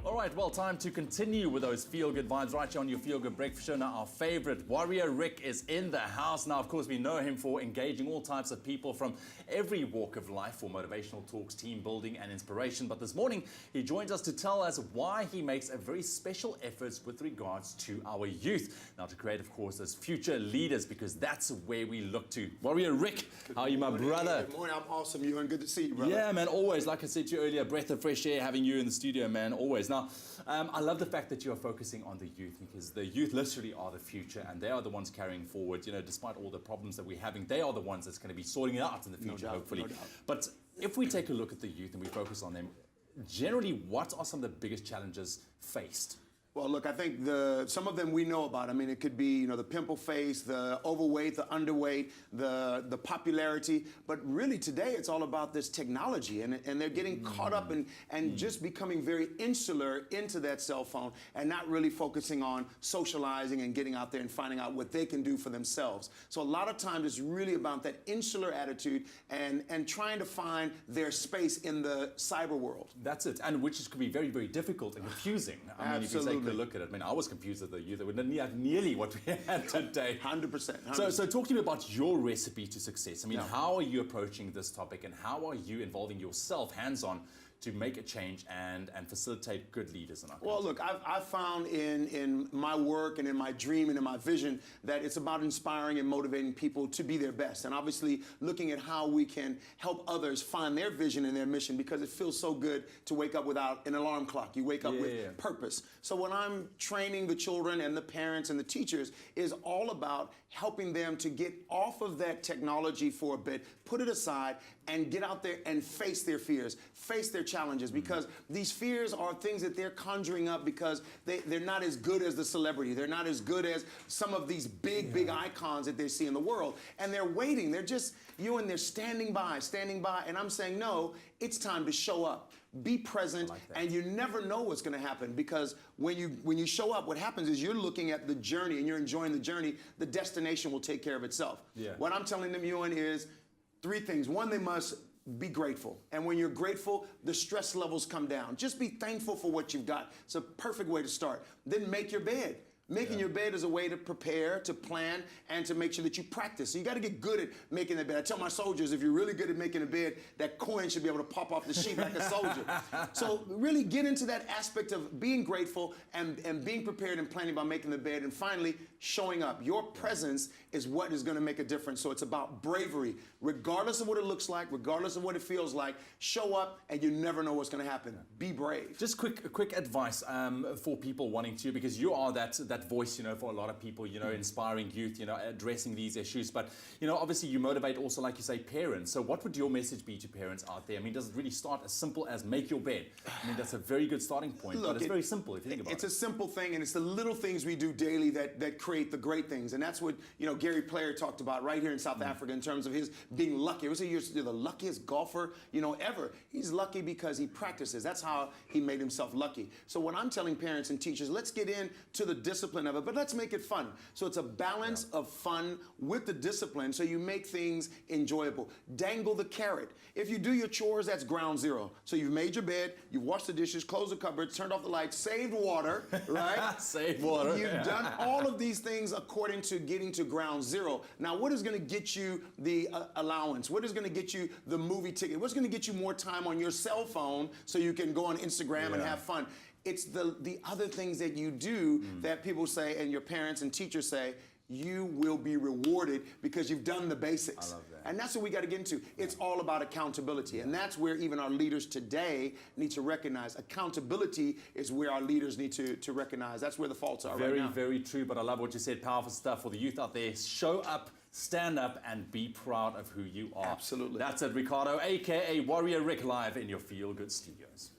All right, well, time to continue with those feel-good vibes right here on your Feel Good Breakfast Show. Now, our favorite WarriorRic is in the house. Now, of course, we know him for engaging all types of people from every walk of life for motivational talks, team building, and inspiration. But this morning, he joins us to tell us why he makes a very special efforts with regards to our youth. Now, to create, of course, as future leaders, because that's where we look to. WarriorRic, how are you, my brother? Good morning. I'm awesome, you, and good to see you, brother. Yeah, man, always. Like I said to you earlier, a breath of fresh air having you in the studio, man, always. Now, I love the fact that you are focusing on the youth, because the youth literally are the future, and they are the ones carrying forward. You know, despite all the problems that we're having, they are the ones that's going to be sorting it out in the future, hopefully. No doubt. But if we take a look at the youth and we focus on them, generally, what are some of the biggest challenges faced? Well, look, I think some of them we know about. I mean, it could be, the pimple face, the overweight, the underweight, the popularity. But really today it's all about this technology, and they're getting caught up and just becoming very insular into that cell phone and not really focusing on socializing and getting out there and finding out what they can do for themselves. So a lot of times it's really about that insular attitude and trying to find their space in the cyber world. That's it, and which could be very, very difficult and confusing. I mean, if you take a look at it, I mean, I was confused at the youth. We didn't have nearly what we had today. 100%. So talk to me about your recipe to success. I mean, how are you approaching this topic, and how are you involving yourself hands-on to make a change and facilitate good leaders in our country? Well, look, I've found in my work and in my dream and in my vision that it's about inspiring and motivating people to be their best, and obviously looking at how we can help others find their vision and their mission, because it feels so good to wake up without an alarm clock. You wake up with purpose. So when I'm training the children and the parents and the teachers, is all about helping them to get off of that technology for a bit, put it aside, and get out there and face their fears, face their challenges, because these fears are things that they're conjuring up because they're not as good as the celebrity. They're not as good as some of these big icons that they see in the world. And they're waiting. They're just, they're standing by. And I'm saying, no, it's time to show up. Be present, and you never know what's going to happen, because when you show up, what happens is you're looking at the journey and you're enjoying the journey. The destination will take care of itself. What I'm telling them, Ewan, is 3 things. 1, they must be grateful. And when you're grateful, the stress levels come down. Just be thankful for what you've got. It's a perfect way to start. Then make your bed. Making your bed is a way to prepare, to plan, and to make sure that you practice. So you got to get good at making the bed. I tell my soldiers, if you're really good at making a bed, that coin should be able to pop off the sheet like a soldier. So really get into that aspect of being grateful and being prepared and planning by making the bed. And finally, showing up. Your presence is what is going to make a difference. So it's about bravery. Regardless of what it looks like, regardless of what it feels like, show up, and you never know what's going to happen. Be brave. Just quick advice for people wanting to, because you are that voice, for a lot of people, inspiring youth, addressing these issues. But, obviously you motivate also, like you say, parents. So what would your message be to parents out there? I mean, does it really start as simple as make your bed? I mean, that's a very good starting point. Look, but it's very simple if you think about it. It's a simple thing, and it's the little things we do daily that create the great things. And that's what, Gary Player talked about right here in South Africa in terms of his being lucky. It was you're the luckiest golfer, ever. He's lucky because he practices. That's how he made himself lucky. So what I'm telling parents and teachers, let's get into the discipline of it, but let's make it fun. So it's a balance of fun with the discipline, so you make things enjoyable. Dangle the carrot. If you do your chores, that's ground zero. So you've made your bed, you've washed the dishes, closed the cupboards, turned off the lights, saved water, right? Saved water. You've done all of these things according to getting to ground zero. Now, what is going to get you the allowance? What is going to get you the movie ticket? What's going to get you more time on your cell phone so you can go on Instagram and have fun? It's the other things that you do that people say, and your parents and teachers say, you will be rewarded because you've done the basics. I love that. And that's what we got to get into. It's all about accountability. And that's where even our leaders today need to recognize. Accountability is where our leaders need to recognize. That's where the faults are right now. Very true. But I love what you said. Powerful stuff for the youth out there. Show up, stand up, and be proud of who you are. Absolutely. That's it, Ricardo, a.k.a. WarriorRic, live in your Feel Good Studios.